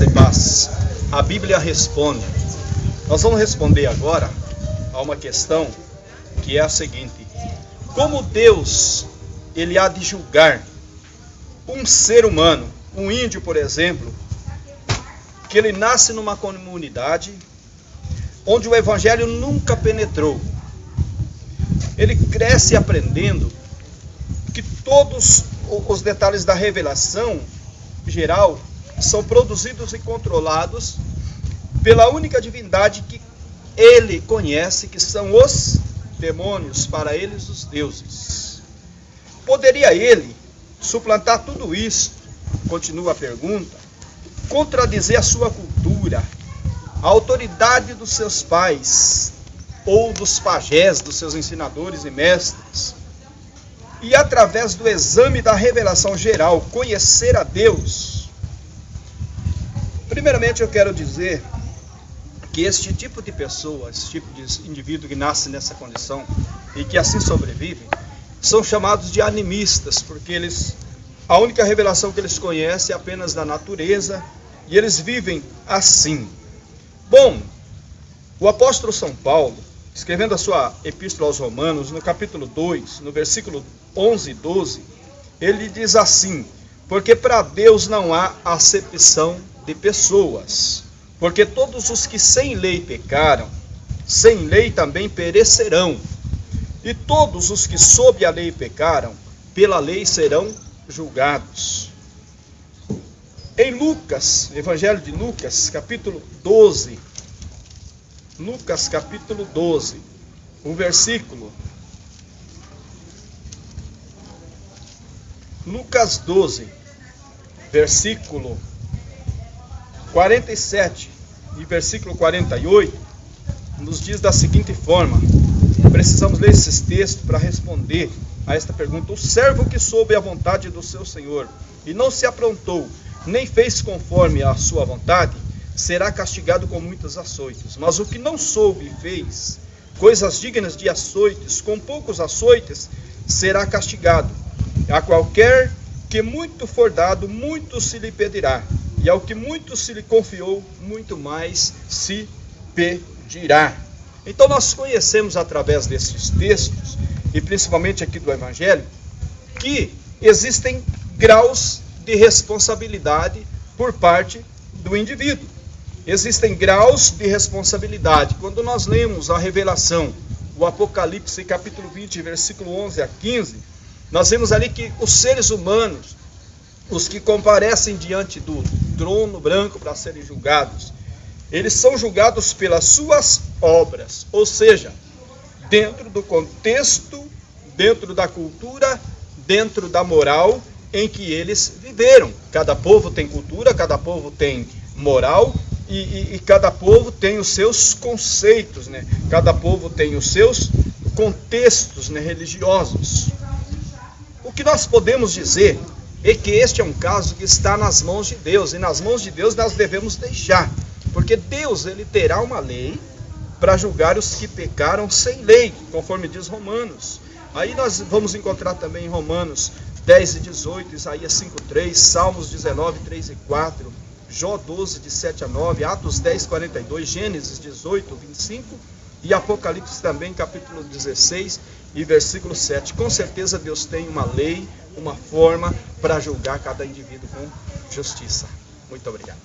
e paz. A Bíblia responde. Nós vamos responder agora a uma questão que é a seguinte: como Deus ele há de julgar um ser humano, um índio, por exemplo, que ele nasce numa comunidade onde o evangelho nunca penetrou. Ele cresce aprendendo que todos os detalhes da revelação geral são produzidos e controlados pela única divindade que ele conhece, que são os demônios, para eles os deuses. Poderia ele suplantar tudo isso? Continua a pergunta. Contradizer a sua cultura, a autoridade dos seus pais, ou dos pajés, dos seus ensinadores e mestres, e através do exame da revelação geral, conhecer a Deus? Primeiramente eu quero dizer que este tipo de pessoa, esse tipo de indivíduo que nasce nessa condição e que assim sobrevive, são chamados de animistas, porque a única revelação que eles conhecem é apenas da natureza, e eles vivem assim. Bom, o apóstolo São Paulo, escrevendo a sua epístola aos Romanos, no capítulo 2, no versículo 11 e 12, ele diz assim: porque para Deus não há acepção de pessoas, porque todos os que sem lei pecaram, sem lei também perecerão, e todos os que sob a lei pecaram, pela lei serão julgados. Em Lucas, Evangelho de Lucas, capítulo 12, Lucas capítulo 12, o versículo, Lucas 12, versículo 47 e versículo 48, nos diz da seguinte forma. Precisamos ler esses textos para responder a esta pergunta. O servo que soube a vontade do seu senhor e não se aprontou, nem fez conforme a sua vontade, será castigado com muitos açoites. Mas o que não soube e fez coisas dignas de açoites, com poucos açoites, será castigado. A qualquer que muito for dado, muito se lhe pedirá, e ao que muito se lhe confiou, muito mais se pedirá. Então nós conhecemos através desses textos, e principalmente aqui do Evangelho, que existem graus de responsabilidade por parte do indivíduo. Existem graus de responsabilidade. Quando nós lemos a revelação, o Apocalipse capítulo 20, versículo 11 a 15, nós vemos ali que os seres humanos, os que comparecem diante do trono branco para serem julgados, eles são julgados pelas suas obras, ou seja, dentro do contexto, dentro da cultura, dentro da moral em que eles viveram. Cada povo tem cultura, cada povo tem moral, e cada povo tem os seus conceitos, né? Cada povo tem os seus contextos, né, religiosos. O que nós podemos dizer é que este é um caso que está nas mãos de Deus, e nas mãos de Deus nós devemos deixar, porque Deus ele terá uma lei para julgar os que pecaram sem lei, conforme diz Romanos. Aí nós vamos encontrar também em Romanos 10 e 18, Isaías 5, 3, Salmos 19, 3 e 4, Jó 12, de 7 a 9, Atos 10, 42, Gênesis 18, 25 e Apocalipse também, capítulo 16 e versículo 7. Com certeza Deus tem uma lei, uma forma para julgar cada indivíduo com justiça. Muito obrigado.